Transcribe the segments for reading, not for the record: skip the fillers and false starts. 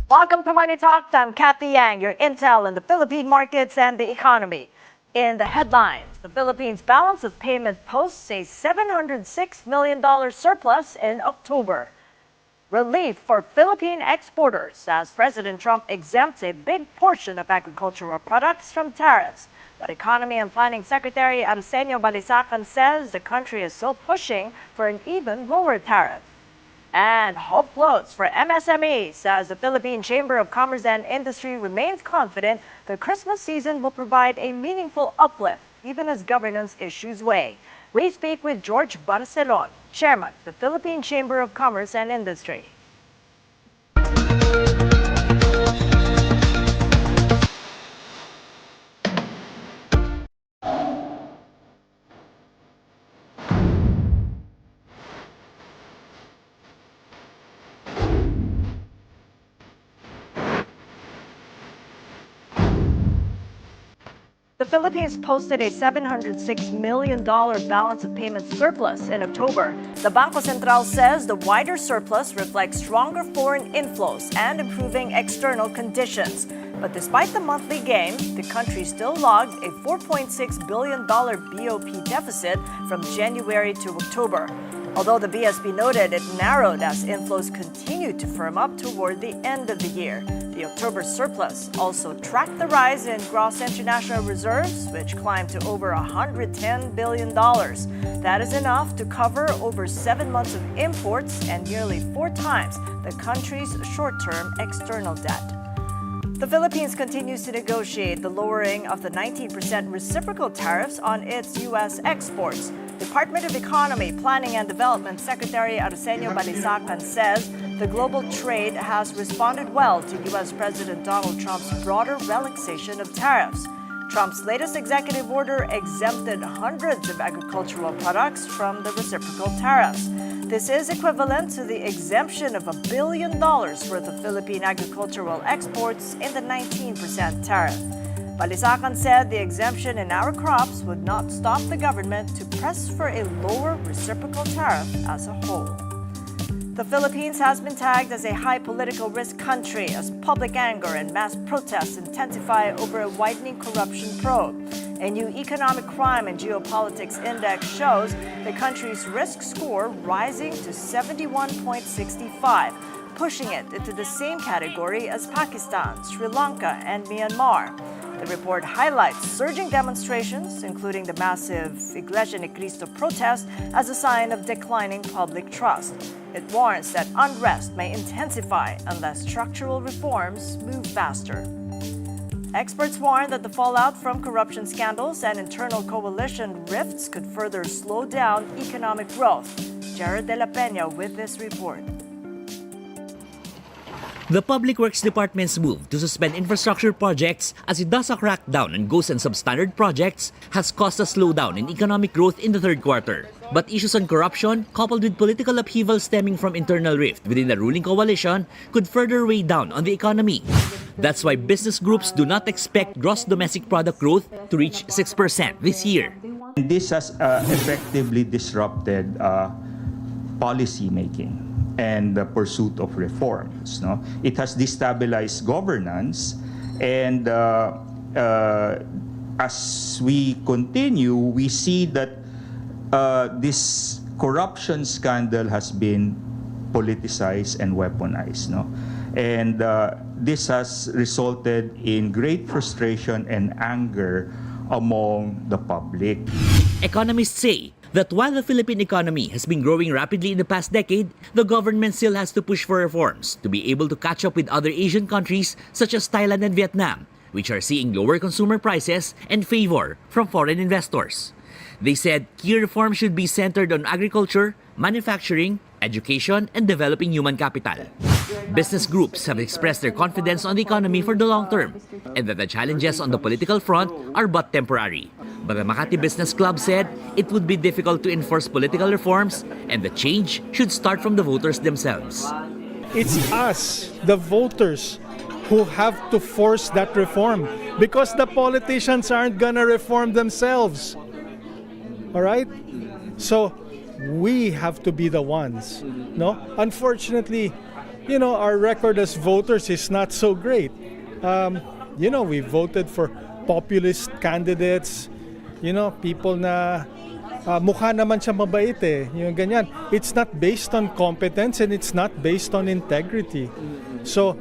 Welcome to Money Talks. I'm Cathy Yang, your intel in the Philippine markets and the economy. In the headlines, the Philippines' balance of payments posts a $706 million surplus in October. Relief for Philippine exporters as President Trump exempts a big portion of agricultural products from tariffs. But Economy and Planning Secretary Arsenio Balisacan says the country is still pushing for an even lower tariff. And hope floats for MSMEs as the Philippine Chamber of Commerce and Industry remains confident the Christmas season will provide a meaningful uplift, even as governance issues weigh. We speak with George Barcelon, Chairman of the Philippine Chamber of Commerce and Industry. The Philippines posted a $706 million balance of payments surplus in October. The Bangko Sentral says the wider surplus reflects stronger foreign inflows and improving external conditions. But despite the monthly gain, the country still logged a $4.6 billion BOP deficit from January to October. Although the BSP noted it narrowed as inflows continued to firm up toward the end of the year. The October surplus also tracked the rise in gross international reserves, which climbed to over $110 billion. That is enough to cover over 7 months of imports and nearly 4 times the country's short-term external debt. The Philippines continues to negotiate the lowering of the 19% reciprocal tariffs on its U.S. exports. Department of Economy, Planning and Development Secretary Arsenio Balisacan says the global trade has responded well to U.S. President Donald Trump's broader relaxation of tariffs. Trump's latest executive order exempted hundreds of agricultural products from the reciprocal tariffs. This is equivalent to the exemption of $1 billion worth of Philippine agricultural exports in the 19% tariff. Balisacan said the exemption in our crops would not stop the government to press for a lower reciprocal tariff as a whole. The Philippines has been tagged as a high political risk country as public anger and mass protests intensify over a widening corruption probe. A new economic crime and geopolitics index shows the country's risk score rising to 71.65, pushing it into the same category as Pakistan, Sri Lanka, and Myanmar. The report highlights surging demonstrations, including the massive Iglesia Ni Cristo protest, as a sign of declining public trust. It warns that unrest may intensify unless structural reforms move faster. Experts warn that the fallout from corruption scandals and internal coalition rifts could further slow down economic growth. Jared De La Peña with this report. The Public Works Department's move to suspend infrastructure projects as it does a crackdown on ghost and substandard projects has caused a slowdown in economic growth in the third quarter. But issues on corruption, coupled with political upheaval stemming from internal rift within the ruling coalition, could further weigh down on the economy. That's why business groups do not expect gross domestic product growth to reach 6% this year. This has effectively disrupted policy making and the pursuit of reforms. No? It has destabilized governance, and as we continue, we see that this corruption scandal has been politicized and weaponized. No? And this has resulted in great frustration and anger among the public. Economists say that while the Philippine economy has been growing rapidly in the past decade, the government still has to push for reforms to be able to catch up with other Asian countries such as Thailand and Vietnam, which are seeing lower consumer prices and favor from foreign investors. They said key reforms should be centered on agriculture, manufacturing, education, and developing human capital. Business groups have expressed their confidence on the economy for the long term and that the challenges on the political front are but temporary. But the Makati Business Club said it would be difficult to enforce political reforms and the change should start from the voters themselves. It's us, the voters, who have to force that reform because the politicians aren't gonna reform themselves. All right? So we have to be the ones. No? Unfortunately, our record as voters is not so great. We voted for populist candidates, people na mukha naman siya mabait eh. Yung ganyan. It's not based on competence and it's not based on integrity. So,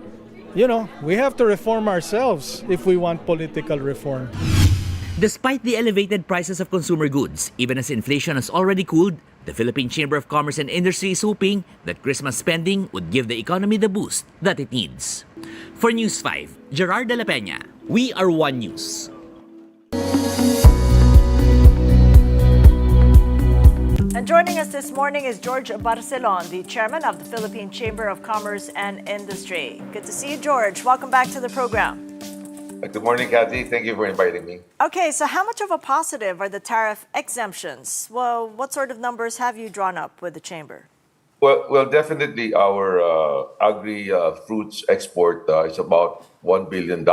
we have to reform ourselves if we want political reform. Despite the elevated prices of consumer goods, even as inflation has already cooled, the Philippine Chamber of Commerce and Industry is hoping that Christmas spending would give the economy the boost that it needs. For News 5, Gerard de la Peña, we are One News. And joining us this morning is George Barcelon, the chairman of the Philippine Chamber of Commerce and Industry. Good to see you, George. Welcome back to the program. Good morning, Cathy. Thank you for inviting me. Okay, so how much of a positive are the tariff exemptions? Well, what sort of numbers have you drawn up with the chamber? Well, definitely our agri-fruits export is about $1 billion.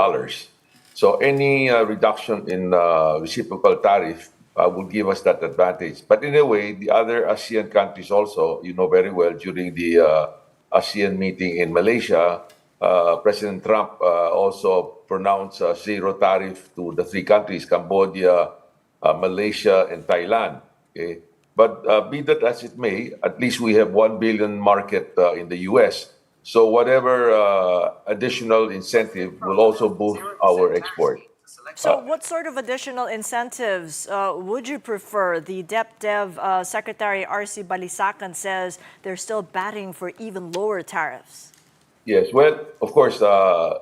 So any reduction in reciprocal tariff will give us that advantage. But in a way, the other ASEAN countries also, you know very well, during the ASEAN meeting in Malaysia, President Trump also pronounced zero tariff to the three countries, Cambodia, Malaysia, and Thailand. Okay? But be that as it may, at least we have 1 billion market in the U.S. So whatever additional incentive will also boost our export. So what sort of additional incentives would you prefer? The DepDev Secretary R.C. Balisacan says they're still batting for even lower tariffs. Yes, well, of course,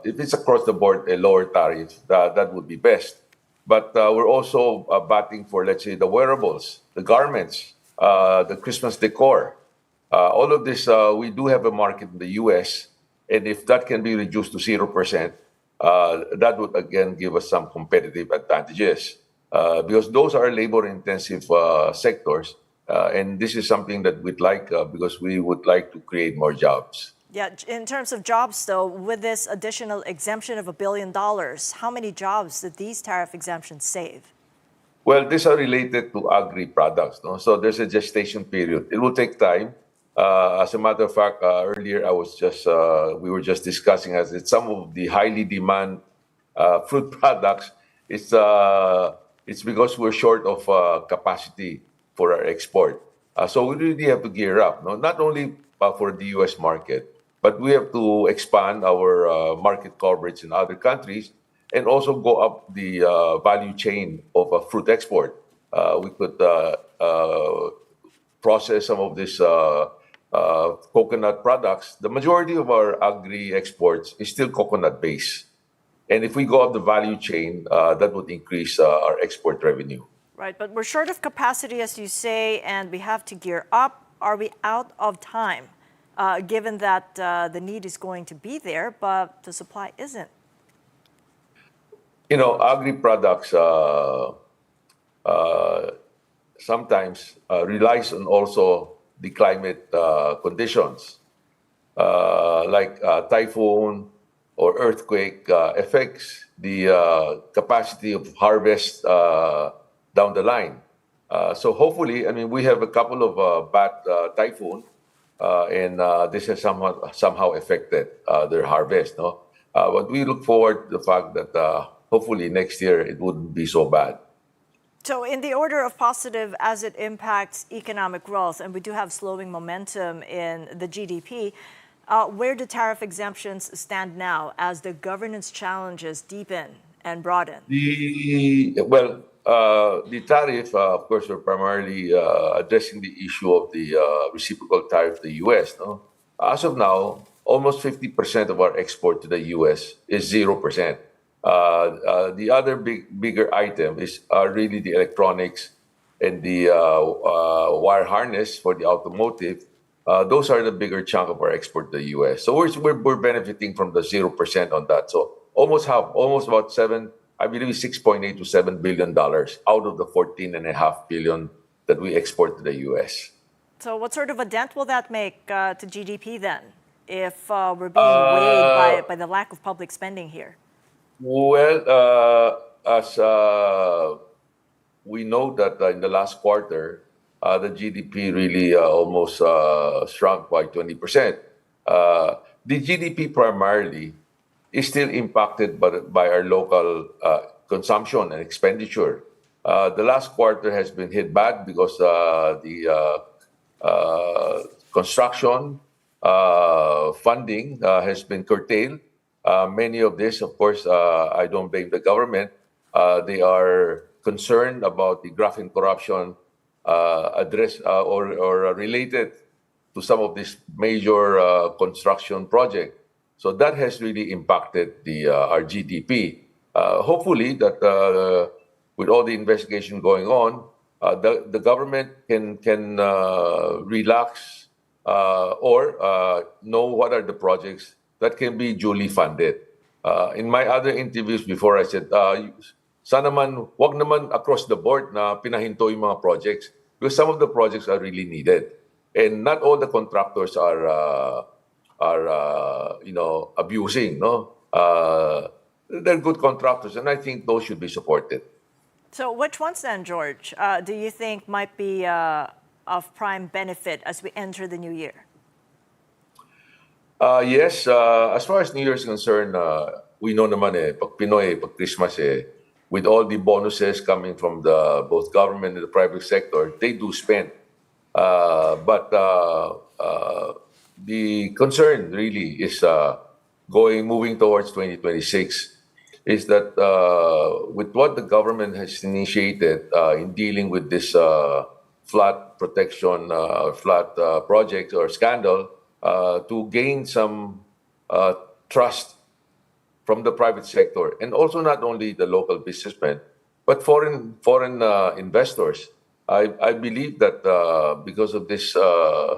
if it's across the board a lower tariff, that would be best. But we're also batting for, let's say, the wearables, the garments, the Christmas decor. All of this, we do have a market in the U.S., and if that can be reduced to 0%, that would again give us some competitive advantages because those are labor-intensive sectors, and this is something that we'd like because we would like to create more jobs. Yeah, in terms of jobs, though, with this additional exemption of $1 billion, how many jobs did these tariff exemptions save? Well, these are related to agri-products, no? So there's a gestation period. It will take time. As a matter of fact, earlier we were just discussing as it's some of the highly demand fruit products. It's because we're short of capacity for our export. So we really have to gear up, no? Not only for the U.S. market, but we have to expand our market coverage in other countries and also go up the value chain of a fruit export. We could process some of these coconut products. The majority of our agri exports is still coconut based. And if we go up the value chain, that would increase our export revenue. Right, but we're short of capacity, as you say, and we have to gear up. Are we out of time, given that the need is going to be there, but the supply isn't? You know, agri products sometimes relies on also the climate conditions, like typhoon or earthquake affects the capacity of harvest down the line. So hopefully, I mean, we have a couple of bad typhoon, and this has somehow affected their harvest. No, but we look forward to the fact that hopefully next year it wouldn't be so bad. So in the order of positive as it impacts economic growth, and we do have slowing momentum in the GDP, where do tariff exemptions stand now as the governance challenges deepen and broaden? The tariff, of course, we're primarily addressing the issue of the reciprocal tariff to the U.S. No? As of now, almost 50% of our export to the U.S. is 0%. The other bigger item is really the electronics and the wire harness for the automotive. Those are the bigger chunk of our export to the U.S. So we're benefiting from the 0% on that. So almost about I believe $6.8 to $7 billion out of the $14.5 billion that we export to the U.S. So what sort of a dent will that make to GDP then, if we're being weighed by the lack of public spending here? Well, as we know that in the last quarter, the GDP really almost shrunk by 20%. the GDP primarily is still impacted by our local consumption and expenditure. The last quarter has been hit bad because the construction funding has been curtailed. Many of this, of course, I don't blame the government. They are concerned about the graft corruption address or related to some of these major construction projects. So that has really impacted our GDP. Hopefully, that with all the investigation going on, the government can relax or know what are the projects that can be duly funded. In my other interviews before, I said, sana man, wag naman across the board na pinahinto yung mga projects because some of the projects are really needed. And not all the contractors are abusing, no? They're good contractors, and I think those should be supported. So which ones then, George, do you think might be of prime benefit as we enter the new year? Yes, as far as New Year is concerned, we know naman pag Pinoy, pag Christmas with all the bonuses coming from the both government and the private sector, they do spend. But the concern really is moving towards 2026 is that with what the government has initiated in dealing with this flood protection, flood project or scandal, to gain some trust from the private sector, and also not only the local businessmen, but foreign investors. I believe that because of this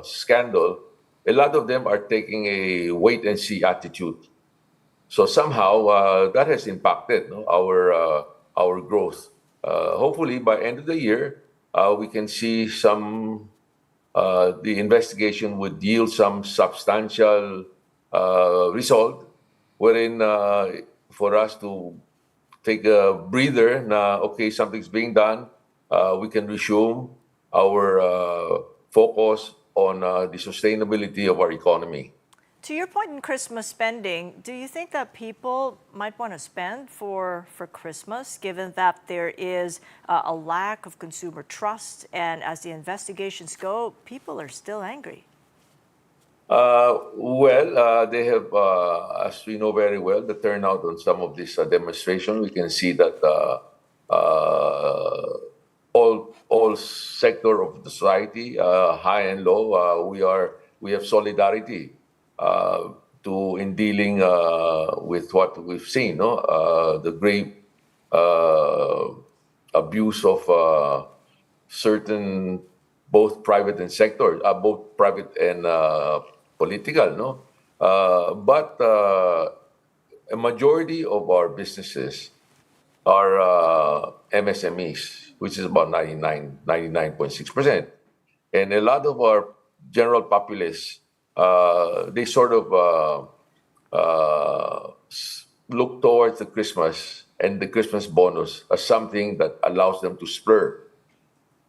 scandal, a lot of them are taking a wait and see attitude. So somehow that has impacted our growth. Hopefully, by end of the year, we can see some. The investigation would yield some substantial result, wherein for us to take a breather. Na okay, something's being done. We can resume our focus on the sustainability of our economy. To your point in Christmas spending, do you think that people might want to spend for Christmas, given that there is a lack of consumer trust, and as the investigations go, people are still angry? They have, as we know very well, the turnout on some of these demonstrations. We can see that all sector of the society, high and low, we have solidarity in dealing with what we've seen, no? The grave abuse of certain both private and sector, both private and political, no? But a majority of our businesses are MSMEs, which is about 99.6%. And a lot of our general populace, they sort of look towards the Christmas and the Christmas bonus as something that allows them to splurge.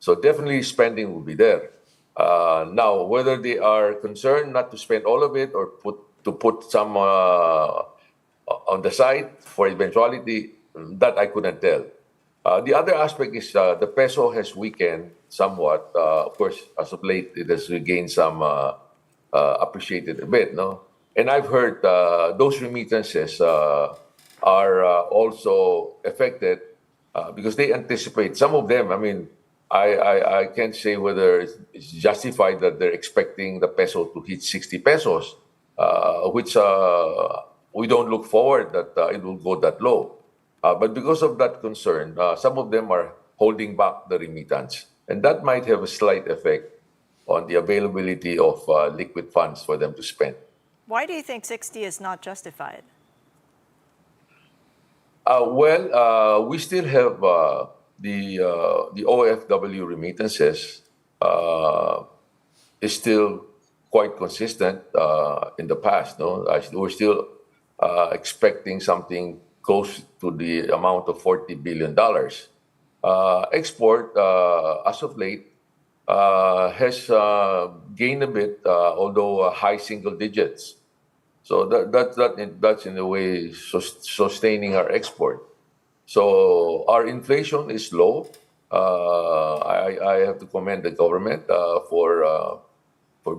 So definitely spending will be there. Now, whether they are concerned not to spend all of it or put some on the side for eventuality, that I couldn't tell. The other aspect is the peso has weakened somewhat. Of course, as of late, it has regained some appreciated a bit, no? And I've heard those remittances are also affected because they anticipate, some of them, I mean, I can't say whether it's justified that they're expecting the peso to hit 60 pesos, which we don't look forward that it will go that low. But because of that concern, some of them are holding back the remittance. And that might have a slight effect on the availability of liquid funds for them to spend. Why do you think 60 is not justified? We still have the OFW remittances is still quite consistent in the past. No, we're still expecting something close to the amount of $40 billion. Export, as of late, has gained a bit, although high single digits. So that's in a way sustaining our export. So our inflation is low. I have to commend the government for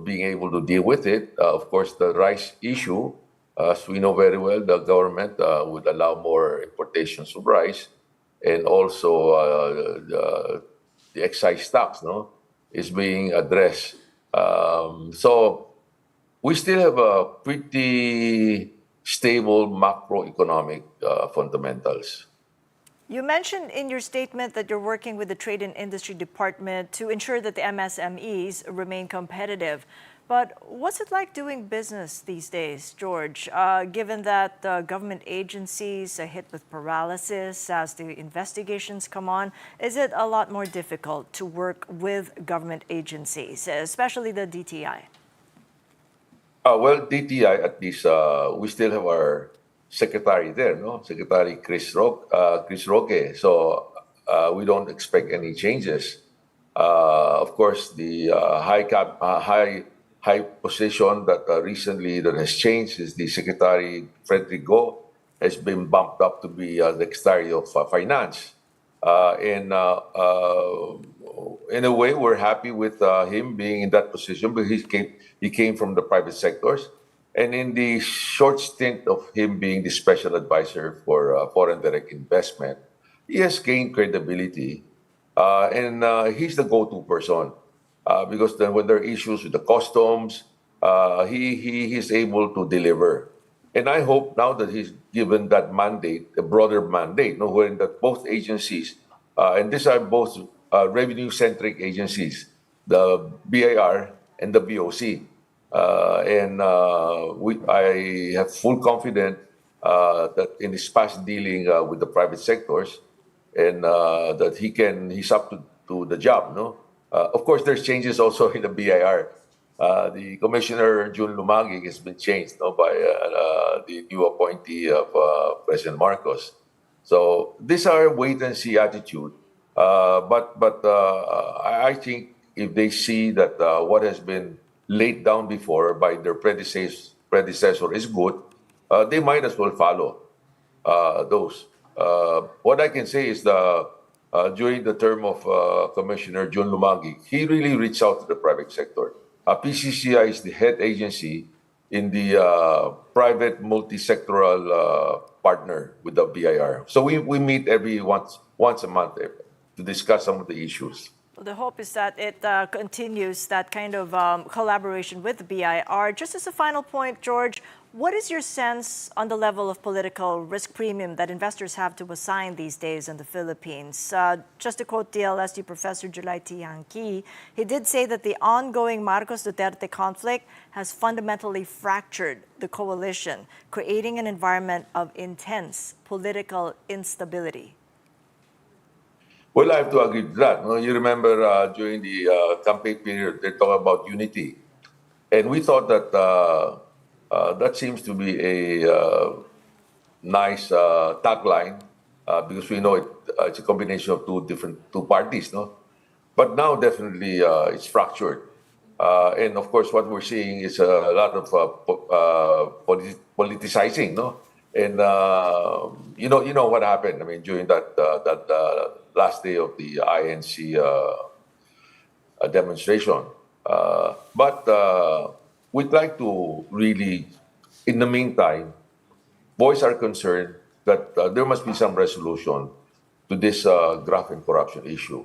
being able to deal with it. Of course, the rice issue, as we know very well, the government would allow more importations of rice, and also the excise tax, no, is being addressed. So we still have a pretty stable macroeconomic fundamentals. You mentioned in your statement that you're working with the Trade and Industry Department to ensure that the MSMEs remain competitive. But what's it like doing business these days, George, given that government agencies are hit with paralysis as the investigations come on? Is it a lot more difficult to work with government agencies, especially the DTI? Well, DTI, at least we still have our secretary there, no? Secretary Chris Roque. So we don't expect any changes. Of course, the high position that recently that has changed is the Secretary Frederick Go has been bumped up to be the Secretary of Finance. And in a way, we're happy with him being in that position, but he came from the private sectors. And in the short stint of him being the special advisor for foreign direct investment, he has gained credibility. And he's the go-to person because then when there are issues with the customs, he is able to deliver. And I hope now that he's given that mandate, a broader mandate, no, wherein that both agencies, and these are both revenue-centric agencies, the BIR and the BOC. I have full confidence that in his past dealing with the private sectors, and that he's up to the job. No, of course, there's changes also in the BIR. The Commissioner June Lumagig has been changed, no, by the new appointee of President Marcos. So these are wait and see attitude. I think if they see that what has been laid down before by their predecessor is good, they might as well follow those. What I can say is during the term of Commissioner John Lumagi, he really reached out to the private sector. PCCI is the head agency in the private multi-sectoral partner with the BIR. So we meet every once a month to discuss some of the issues. Well, the hope is that it continues that kind of collaboration with the BIR. Just as a final point, George, what is your sense on the level of political risk premium that investors have to assign these days in the Philippines? Just to quote DLSD Professor July T. Yang, he did say that the ongoing Marcos-Duterte conflict has fundamentally fractured the coalition, creating an environment of intense political instability. Well, I have to agree with that. No, you remember during the campaign period, they talked about unity. And we thought that that seems to be a nice tagline because we know it's a combination of two parties, no? But now definitely it's fractured. And of course, what we're seeing is a lot of politicizing, no? And you know what happened. I mean, during that last day of the INC demonstration. But we'd like to really, in the meantime, voice our concern that there must be some resolution to this graft and corruption issue.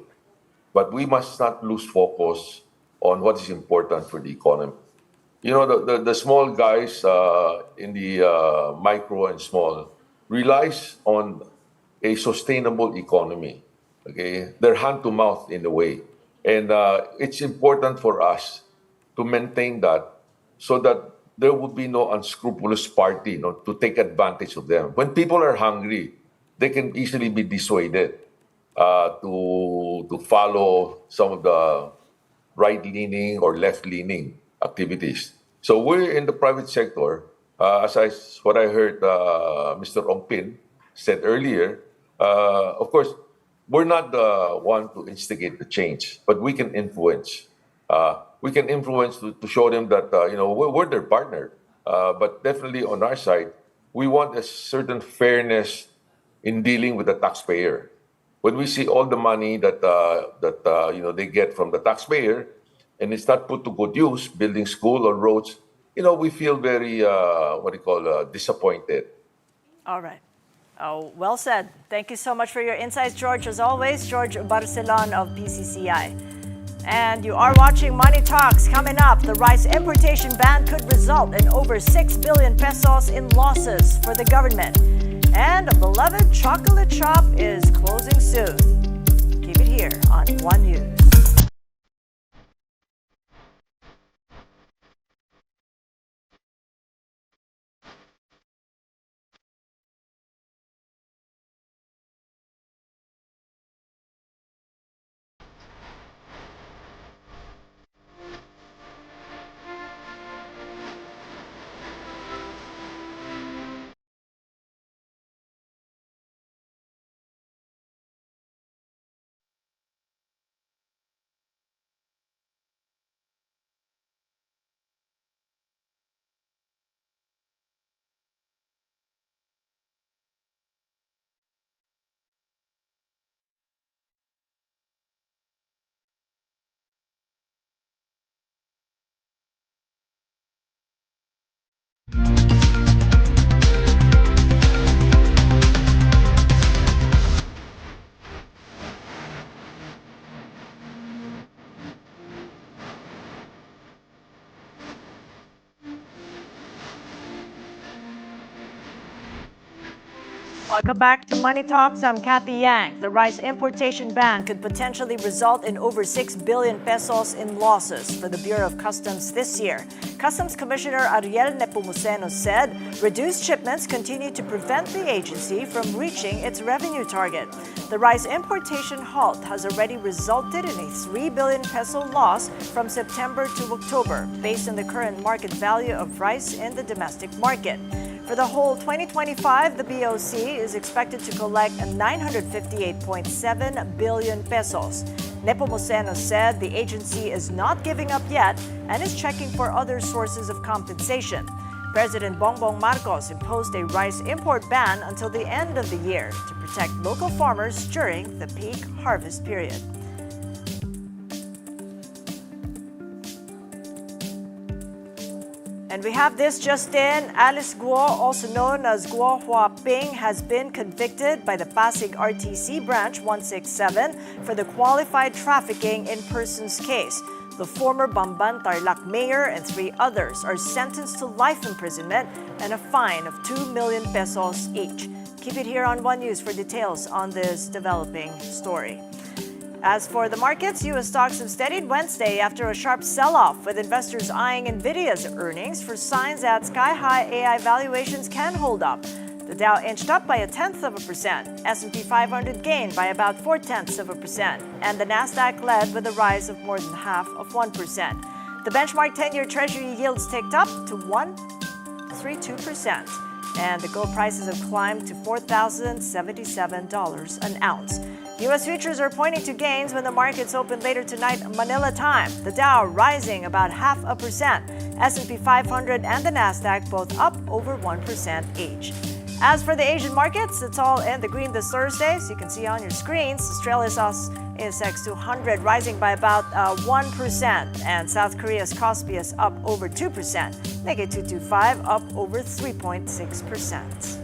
But we must not lose focus on what is important for the economy. You know, the small guys in the micro and small relies on a sustainable economy. Okay, they're hand to mouth in a way, and it's important for us to maintain that so that there would be no unscrupulous party, you know, to take advantage of them. When people are hungry, they can easily be dissuaded to follow some of the right-leaning or left-leaning activities. So we're in the private sector, what I heard Mr. Ongpin said earlier. Of course, we're not the one to instigate the change, but we can influence. We can influence to show them that we're their partner. But definitely on our side, we want a certain fairness in dealing with the taxpayer. When we see all the money that they get from the taxpayer, and it's not put to good use, building school or roads, we feel very disappointed. All right. Oh, well said. Thank you so much for your insights, George. As always, George Barcelon of PCCI. And you are watching Money Talks. Coming up, the rice importation ban could result in over 6 billion pesos in losses for the government. And a beloved chocolate shop is closing soon. Keep it here on One News. Welcome back to Money Talks. I'm Cathy Yang. The rice importation ban could potentially result in over 6 billion pesos in losses for the Bureau of Customs this year. Customs Commissioner Ariel Nepomuceno said reduced shipments continue to prevent the agency from reaching its revenue target. The rice importation halt has already resulted in a 3 billion peso loss from September to October, based on the current market value of rice in the domestic market. For the whole 2025, the BOC is expected to collect 958.7 billion pesos. Nepomuceno said the agency is not giving up yet and is checking for other sources of compensation. President Bongbong Marcos imposed a rice import ban until the end of the year to protect local farmers during the peak harvest period. And we have this just in. Alice Guo, also known as Guo Huaping, has been convicted by the Pasig RTC Branch 167 for the qualified trafficking in persons case. The former Bamban Tarlac mayor and 3 others are sentenced to life imprisonment and a fine of 2 million pesos each. Keep it here on One News for details on this developing story. As for the markets, U.S. stocks have steadied Wednesday after a sharp sell-off, with investors eyeing NVIDIA's earnings for signs that sky-high AI valuations can hold up. The Dow inched up by 0.1%, S&P 500 gained by about 0.4%, and the Nasdaq led with a rise of more than 0.5%. The benchmark 10-year Treasury yields ticked up to 1.32%, and the gold prices have climbed to $4,077 an ounce. U.S. futures are pointing to gains when the markets open later tonight Manila time. The Dow rising about 0.5%, S&P 500 and the Nasdaq both up over 1% each. As for the Asian markets, it's all in the green this Thursday. So you can see on your screens, Australia's ASX 200 rising by about 1%, and South Korea's Kospi is up over 2%. Nikkei 225 up over 3.6%.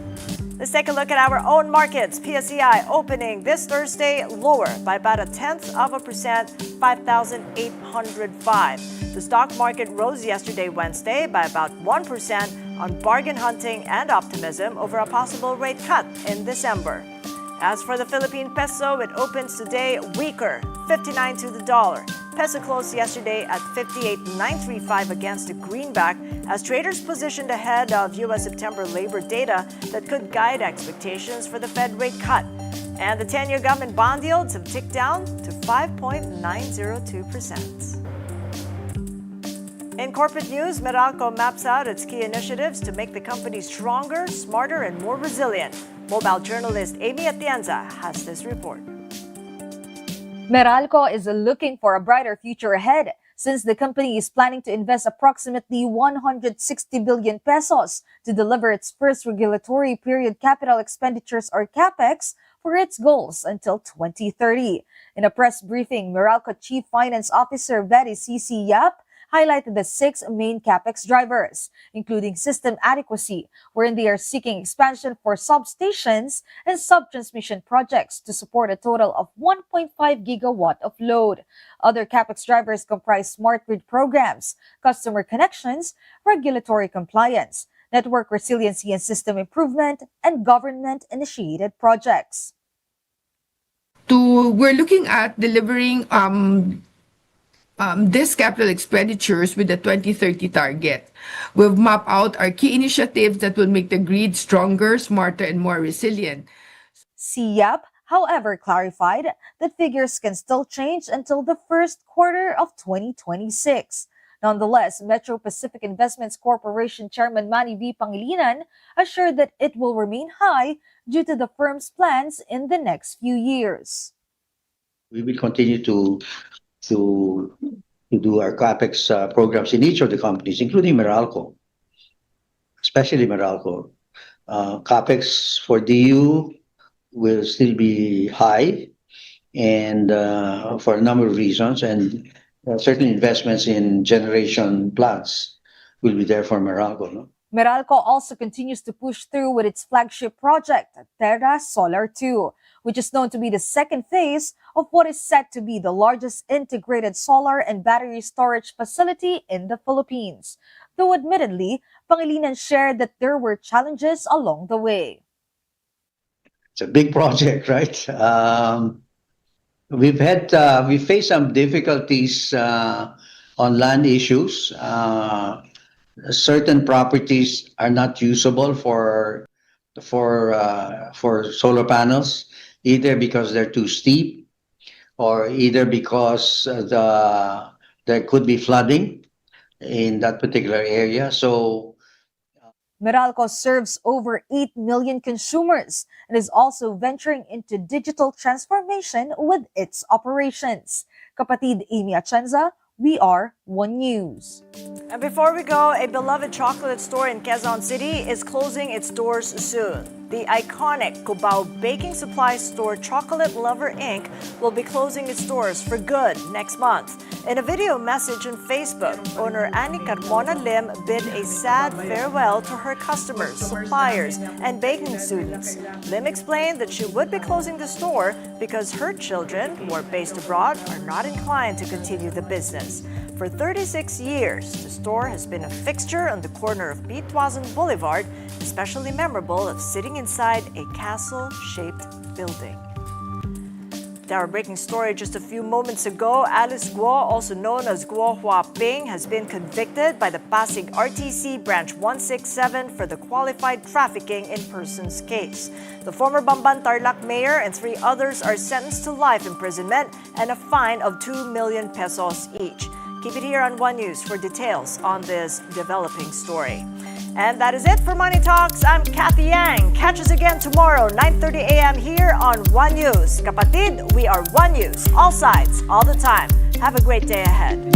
Let's take a look at our own markets. PSEI opening this Thursday lower by about 0.1%, 5,805. The stock market rose yesterday, Wednesday, by about 1% on bargain hunting and optimism over a possible rate cut in December. As for the Philippine peso, it opens today weaker, 59 to the dollar. Peso closed yesterday at 58.935 against the greenback as traders positioned ahead of U.S. September labor data that could guide expectations for the Fed rate cut. And the 10-year government bond yields have ticked down to 5.902%. In corporate news, Meralco maps out its key initiatives to make the company stronger, smarter, and more resilient. Mobile journalist Amy Atienza has this report. Meralco is looking for a brighter future ahead. since the company is planning to invest approximately 160 billion pesos to deliver its first regulatory period capital expenditures or CAPEX for its goals until 2030. In a press briefing, Meralco Chief Finance Officer Betty C.C. Yap highlighted the 6 main CAPEX drivers, including system adequacy, wherein they are seeking expansion for substations and sub-transmission projects to support a total of 1.5 gigawatt of load. Other CAPEX drivers comprise smart grid programs, customer connections, regulatory compliance, network resiliency and system improvement, and government-initiated projects. We're looking at delivering this capital expenditures with the 2030 target. We've mapped out our key initiatives that will make the grid stronger, smarter, and more resilient. Yap, however, clarified that figures can still change until the first quarter of 2026. Nonetheless, Metro Pacific Investments Corporation Chairman Manny V. Pangilinan assured that it will remain high due to the firm's plans in the next few years. We will continue to do our CAPEX programs in each of the companies, including Meralco, especially Meralco. CAPEX for DU will still be high, and for a number of reasons, and certain investments in generation plants will be there for Meralco. No? Meralco also continues to push through with its flagship project, Terra Solar 2, which is known to be the second phase of what is set to be the largest integrated solar and battery storage facility in the Philippines. Though admittedly, Pangilinan shared that there were challenges along the way. It's a big project, right? We faced some difficulties on land issues. Certain properties are not usable for solar panels, either because they're too steep, or either because there could be flooding in that particular area. So Meralco serves over 8 million consumers and is also venturing into digital transformation with its operations. Kapatid Amy Atienza, we are One News. And before we go, a beloved chocolate store in Quezon City is closing its doors soon. The iconic Cubao Baking Supply store Chocolate Lover Inc. will be closing its doors for good next month. In a video message on Facebook, owner Annie Carmona Lim bid a sad farewell to her customers, suppliers, and baking students. Lim explained that she would be closing the store because her children, who are based abroad, are not inclined to continue the business. For 36 years, the store has been a fixture on the corner of Bituazon Boulevard, especially memorable of sitting inside a castle-shaped building. Our breaking story just a few moments ago, Alice Guo, also known as Guo Huaping, has been convicted by the Pasig RTC Branch 167 for the qualified trafficking in persons case. The former Bamban Tarlac mayor and 3 others are sentenced to life imprisonment and a fine of 2 million pesos each. Keep it here on One News for details on this developing story. And that is it for Money Talks. I'm Cathy Yang. Catch us again tomorrow, 9:30 a.m. here on One News. Kapatid, we are One News. All sides, all the time. Have a great day ahead.